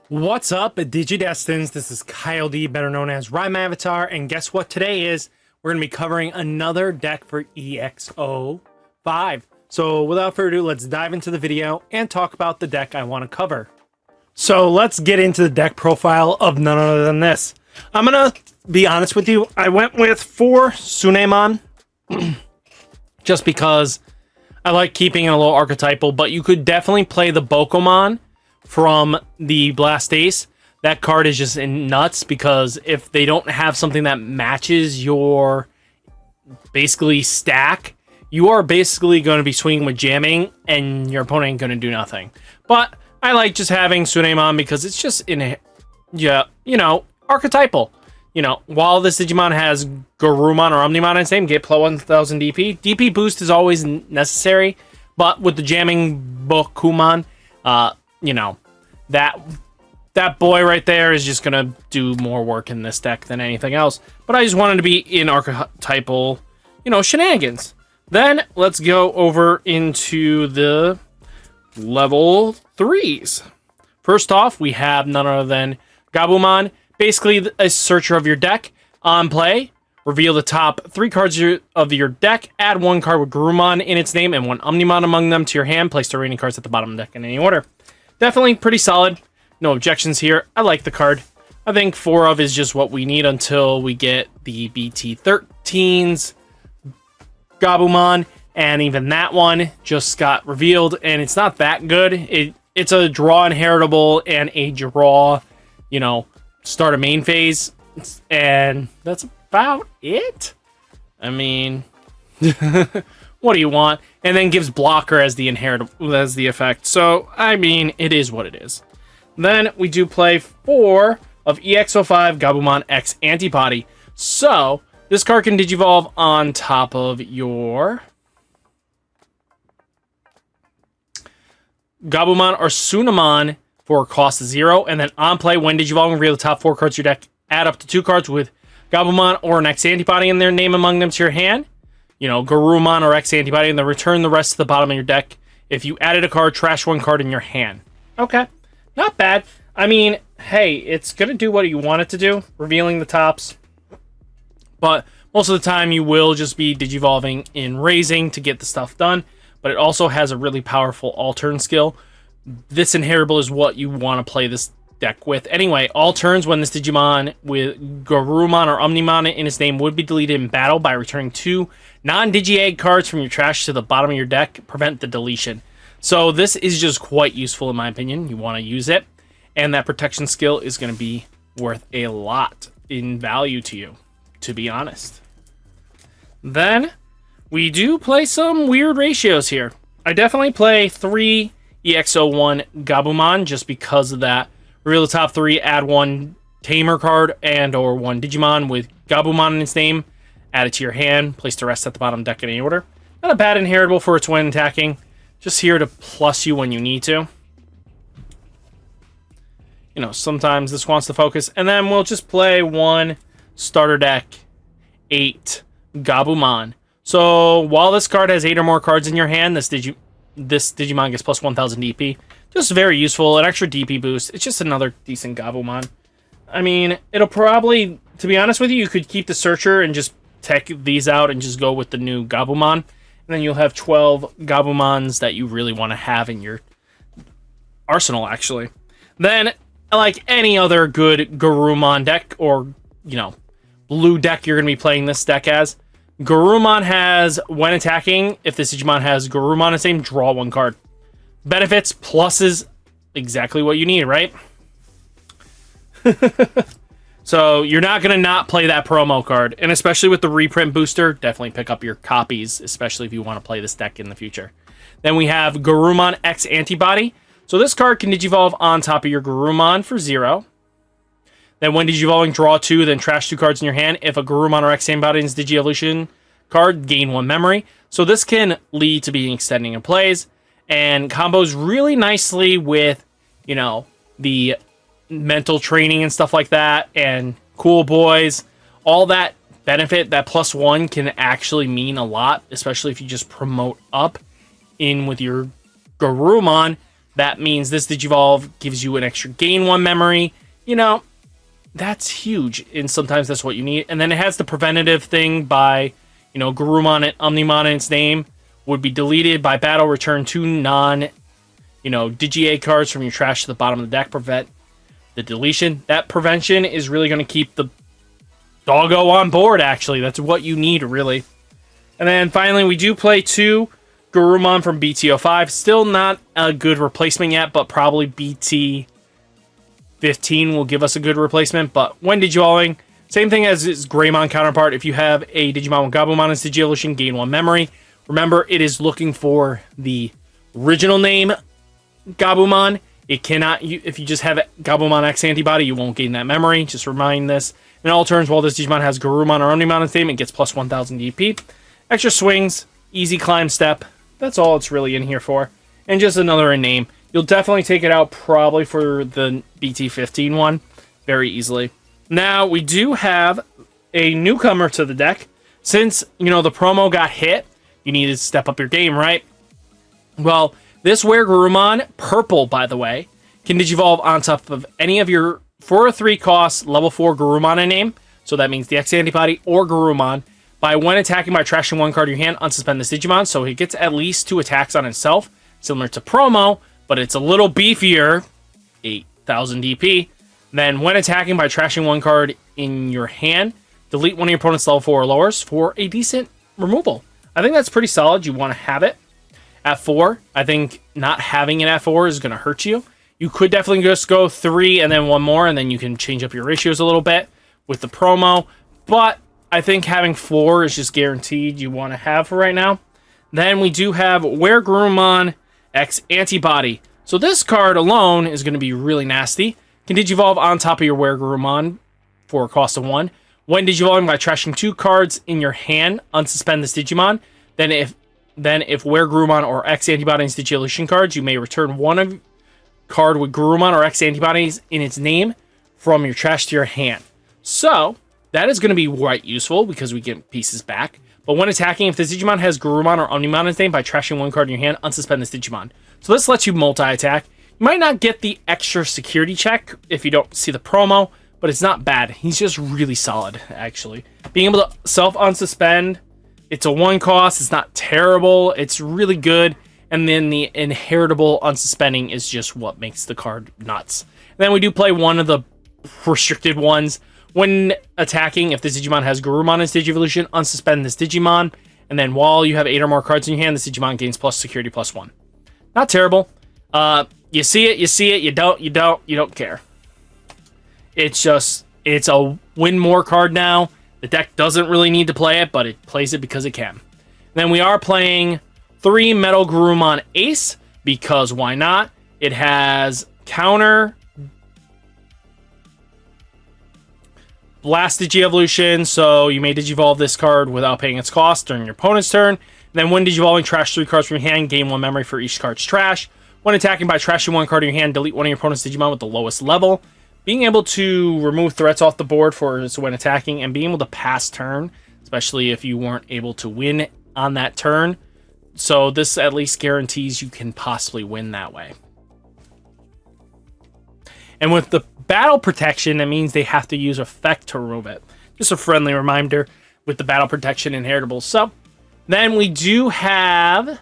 What's up, Digidestins? This is Kyle D, better known as RideMyAvatar, and guess what today is? We're going to be covering another deck for EX-05. So without further ado, let's dive into the video and talk about the deck I want to cover. So let's get into the deck profile of none other than this. I'm going to be honest with you, I went with 4 Sunemon, just because I like keeping it a little archetypal, but you could definitely play the Bokomon from the Blastace. That card is just nuts because if they don't have something that matches your basically stack, you are basically going to be swinging with jamming and your opponent ain't going to do nothing. But I like just having Sunemon because it's just archetypal. While this Digimon has Garurumon or Omnimon in its name, get plus 1000 DP. DP boost is always necessary, but with the jamming Bokumon, that boy right there is just gonna do more work in this deck than anything else. But I just wanted to be in archetypal, shenanigans. Then let's go over into the level 3s. First off, we have none other than Gabumon, basically a searcher of your deck. On play, reveal the top 3 cards of your deck, add 1 card with Garurumon in its name and 1 Omnimon among them to your hand, place the remaining cards at the bottom of the deck in any order. Definitely pretty solid. No objections here. I like the card. I think 4 of is just what we need until we get the BT13's Gabumon, and even that one just got revealed, and it's not that good. It's a draw inheritable and a draw, start a main phase, and that's about it. I mean, what do you want? And then gives blocker as the effect. So, I mean, it is what it is. Then we do play 4 of EX-05 Gabumon X Antibody. So, this card can Digivolve on top of your Gabumon or Sunemon for cost 0. And then on play, when Digivolving, reveal the top 4 cards of your deck. Add up to 2 cards with Gabumon or an X Antibody in their name among them to your hand. Garurumon or X Antibody, and then return the rest to the bottom of your deck. If you added a card, trash 1 card in your hand. Okay, not bad. I mean, hey, it's going to do what you want it to do, revealing the tops. But most of the time, you will just be Digivolving in Raising to get the stuff done. But it also has a really powerful all-turn skill. This inheritable is what you want to play this deck with. Anyway, all turns when this Digimon with Garurumon or Omnimon in its name would be deleted in battle by returning 2 non-Digi-Egg cards from your trash to the bottom of your deck. Prevent the deletion. So this is just quite useful in my opinion. You want to use it. And that protection skill is going to be worth a lot in value to you, to be honest. Then we do play some weird ratios here. I definitely play 3 EX-01 Gabumon just because of that. Reveal the top 3, add 1 Tamer card and or 1 Digimon with Gabumon in its name. Add it to your hand. Place the rest at the bottom deck in any order. Not a bad inheritable for its when attacking. Just here to plus you when you need to. Sometimes this wants to focus. And then we'll just play 1 starter deck, 8 Gabumon. So while this card has 8 or more cards in your hand, this Digimon gets plus 1000 DP. Just very useful, an extra DP boost. It's just another decent Gabumon. I mean, it'll probably, to be honest with you, you could keep the Searcher and just tech these out and just go with the new Gabumon. And then you'll have 12 Gabumons that you really want to have in your arsenal, actually. Then, like any other good Garurumon deck, or, blue deck you're going to be playing this deck as, Garurumon has, when attacking, if this Digimon has Garurumon in its name, draw 1 card. Benefits, pluses, exactly what you need, right? So you're not going to not play that promo card. And especially with the reprint booster, definitely pick up your copies, especially if you want to play this deck in the future. Then we have Garurumon X Antibody. So this card can Digivolve on top of your Garurumon for 0. Then when Digivolving, draw 2, then trash 2 cards in your hand. If a Garurumon or X Antibody is Digi-Evolution card, gain 1 memory. So this can lead to being extending in plays. And combos really nicely with, the mental training and stuff like that, and cool boys. All that benefit, that +1 can actually mean a lot, especially if you just promote up in with your Garurumon. That means this Digivolve gives you an extra gain 1 memory. You know, that's huge, and sometimes that's what you need. And then it has the preventative thing by, you know, Garurumon and Omnimon in its name would be deleted by battle. Return 2 Digi-A cards from your trash to the bottom of the deck. Prevent the deletion. That prevention is really going to keep the doggo on board, actually. That's what you need, really. And then finally, we do play 2 Garurumon from BT-05. Still not a good replacement yet, but probably BT-15 will give us a good replacement. But when Digivolving, same thing as its Greymon counterpart. If you have a Digimon with Gabumon as Digi-Evolution, gain 1 memory. Remember, it is looking for the original name, Gabumon. It cannot, if you just have Gabumon X antibody, you won't gain that memory. Just remind this. In all turns, while this Digimon has Garurumon or Omnimon in its name, it gets plus 1000 DP. Extra swings, easy climb step. That's all it's really in here for. And just another name. You'll definitely take it out probably for the BT-15 one very easily. Now, we do have a newcomer to the deck. Since, you know, the promo got hit, you need to step up your game, right? Well, this WereGarurumon, purple, by the way, can Digivolve on top of any of your 4 or 3 cost level 4 Garurumon in name. So that means the X antibody or Garurumon. By when attacking by trashing 1 card in your hand, unsuspend this Digimon. So he gets at least 2 attacks on himself, similar to promo, but it's a little beefier, 8000 DP. Then when attacking by trashing 1 card in your hand, delete one of your opponent's level 4 or lowers for a decent removal. I think that's pretty solid. You want to have it at 4. I think not having it at 4 is going to hurt you. You could definitely just go 3 and then 1 more, and then you can change up your ratios a little bit with the promo. But I think having 4 is just guaranteed you want to have for right now. Then we do have WereGarurumon X Antibody. So this card alone is going to be really nasty. Can Digivolve on top of your WereGarurumon for a cost of 1. When Digivolving by trashing 2 cards in your hand, unsuspend this Digimon. Then if WereGarurumon or X Antibodies Digi-Evolution cards, you may return 1 card with Garurumon or X Antibodies in its name from your trash to your hand. So that is going to be quite useful because we get pieces back. But when attacking, if this Digimon has Garurumon or Omnimon in its name, by trashing 1 card in your hand, unsuspend this Digimon. So this lets you multi-attack. You might not get the extra security check if you don't see the promo, but it's not bad. He's just really solid, actually. Being able to self-unsuspend, it's a 1 cost, it's not terrible, it's really good, and then the inheritable unsuspending is just what makes the card nuts. And then we do play one of the restricted ones. When attacking, if this Digimon has Garurumon as Digi-Evolution, unsuspend this Digimon, and then while you have 8 or more cards in your hand, this Digimon gains plus security plus 1. Not terrible. You see it, you don't care. It's just, it's a win more card now. The deck doesn't really need to play it, but it plays it because it can. Then we are playing 3 Metal Garurumon Ace, because why not? It has counter, Blast Digi-Evolution, so you may Digivolve this card without paying its cost during your opponent's turn. Then when Digivolving, trash 3 cards from your hand, gain 1 memory for each card's trash. When attacking by trashing 1 card in your hand, delete one of your opponent's Digimon with the lowest level. Being able to remove threats off the board for when attacking, and being able to pass turn, especially if you weren't able to win on that turn. So this at least guarantees you can possibly win that way. And with the battle protection, that means they have to use effect to remove it. Just a friendly reminder with the battle protection inheritable. So then we do have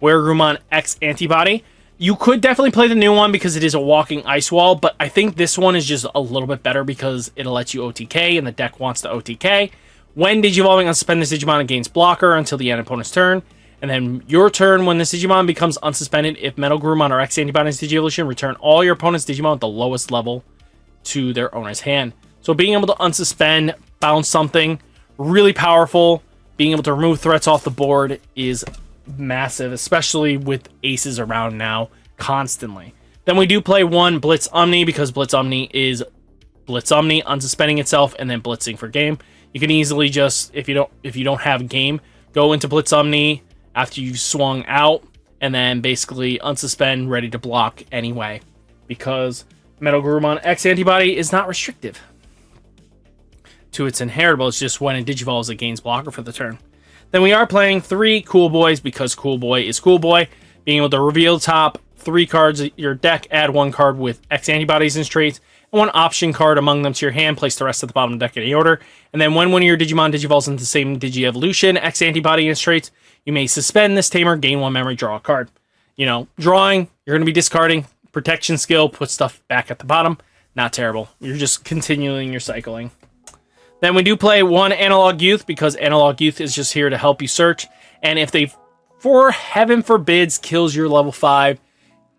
WereGarurumon X Antibody. You could definitely play the new one because it is a walking ice wall, but I think this one is just a little bit better because it'll let you OTK, and the deck wants to OTK. When Digivolving, unsuspend this Digimon and gains blocker until the end of opponent's turn. And then your turn, when this Digimon becomes unsuspended, if Metal Garurumon or X Antibodies Digi-Evolution, return all your opponent's Digimon with the lowest level to their owner's hand. So being able to unsuspend, bounce something, really powerful. Being able to remove threats off the board is massive, especially with aces around now constantly. Then we do play 1 Blitz Omni, because Blitz Omni is Blitz Omni, unsuspending itself and then blitzing for game. You can easily just, if you don't have game, go into Blitz Omni after you've swung out, and then basically unsuspend, ready to block anyway, because Metal Garurumon X Antibody is not restrictive to its inheritable. It's just when it Digivolves, it gains blocker for the turn. Then we are playing 3 Cool Boys, because Cool Boy is Cool Boy. Being able to reveal top 3 cards of your deck, add 1 card with X antibodies and traits, and 1 option card among them to your hand. Place the rest at the bottom of the deck in any order. And then when one of your Digimon digivolves into the same Digi-Evolution, X antibody and traits, you may suspend this tamer, gain 1 memory, draw a card. You know, drawing, you're going to be discarding. Protection skill, put stuff back at the bottom. Not terrible. You're just continuing your cycling. Then we do play 1 Analog Youth, because Analog Youth is just here to help you search. And if they, for heaven forbids, kills your level 5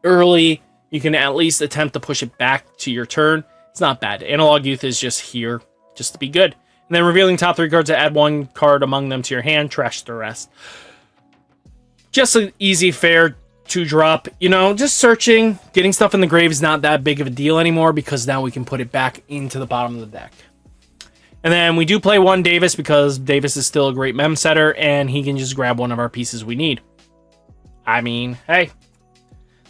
early, you can at least attempt to push it back to your turn. It's not bad. Analog Youth is just here just to be good. And then revealing top 3 cards to add 1 card among them to your hand, trash the rest. Just an easy, fair 2-drop. You know, just searching, getting stuff in the grave is not that big of a deal anymore, because now we can put it back into the bottom of the deck. And then we do play 1 Davis, because Davis is still a great mem setter, and he can just grab one of our pieces we need. I mean, hey,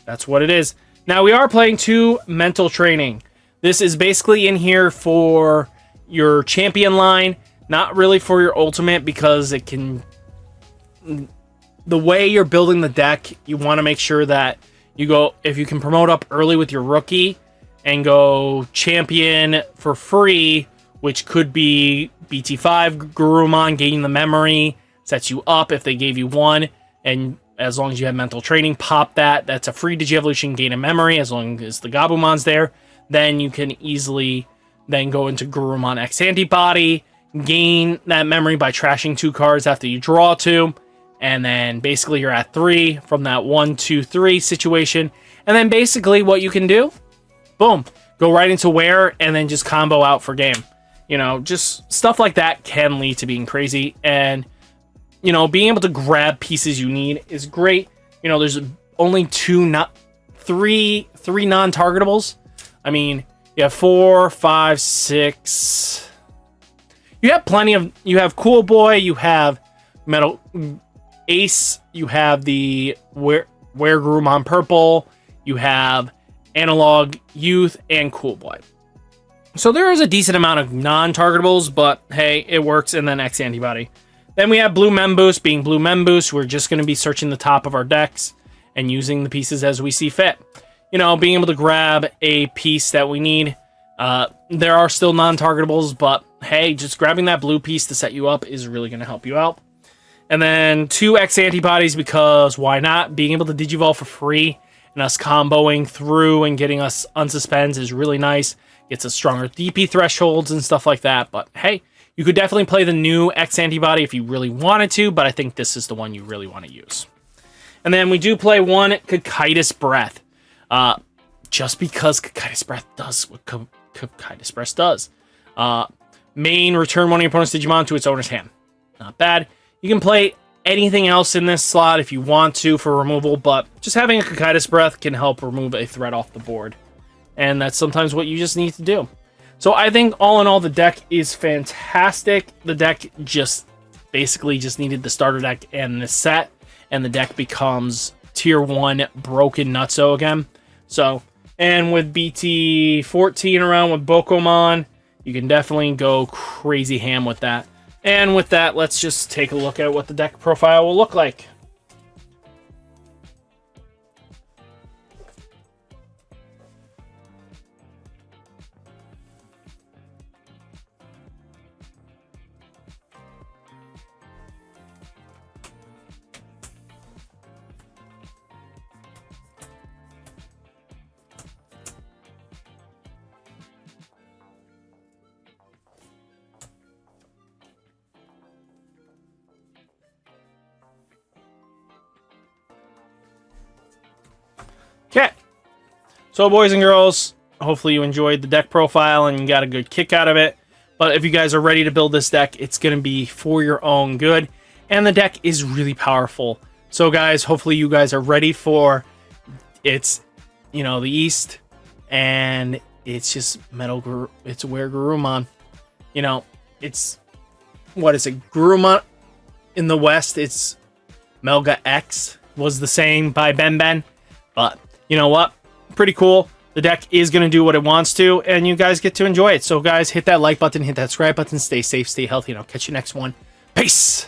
that's what it is. Now we are playing 2 Mental Training. This is basically in here for your champion line, not really for your ultimate, because it can... The way you're building the deck, you want to make sure that you go, if you can promote up early with your rookie and go champion for free, which could be BT5, Garurumon, gaining the memory, sets you up if they gave you 1, and as long as you have mental training, pop that. That's a free Digi-Evolution, gain a memory, as long as the Gabumon's there. Then you can easily then go into Garurumon X Antibody, gain that memory by trashing 2 cards after you draw 2. And then basically you're at 3 from that 1, 2, 3 situation. And then basically what you can do, boom, go right into wear and then just combo out for game. You know, just stuff like that can lead to being crazy. And, you know, being able to grab pieces you need is great. You know, there's only 3 non-targetables. I mean, you have 4, 5, 6. You have plenty of, you have Cool Boy, you have Metal Ace, you have the Garurumon Purple, you have Analog Youth, and Cool Boy. So there is a decent amount of non-targetables, but hey, it works. And then X Antibody. Then we have Blue Memboost. Being Blue Memboost, we're just going to be searching the top of our decks and using the pieces as we see fit. You know, being able to grab a piece that we need. There are still non-targetables, but hey, just grabbing that blue piece to set you up is really going to help you out. And then 2 X Antibodies, because why not? Being able to Digivolve for free and us comboing through and getting us unsuspends is really nice. Gets us stronger DP thresholds and stuff like that. But hey, you could definitely play the new X Antibody if you really wanted to, but I think this is the one you really want to use. And then we do play 1 Cocytus Breath. Just because Cocytus Breath does what Cocytus Breath does. Main, return one of your opponent's Digimon to its owner's hand. Not bad. You can play anything else in this slot if you want to for removal, but just having a Cocytus Breath can help remove a threat off the board. And that's sometimes what you just need to do. So I think all in all, the deck is fantastic. The deck just basically just needed the starter deck and the set, and the deck becomes tier 1 broken nutso again. So, and with BT14 around with Bokomon, you can definitely go crazy ham with that. And with that, let's just take a look at what the deck profile will look like. Okay, so boys and girls, hopefully you enjoyed the deck profile and you got a good kick out of it. But if you guys are ready to build this deck, it's going to be for your own good. And the deck is really powerful. So guys, hopefully you guys are ready for it's, you know, the East. And it's just it's where Garurumon. You know, it's, what is it? Garurumon in the West, it's MelgX was the saying by Ben. But you know what? Pretty cool. The deck is going to do what it wants to, and you guys get to enjoy it. So, guys, hit that like button, hit that subscribe button, stay safe, stay healthy, and I'll catch you next one. Peace!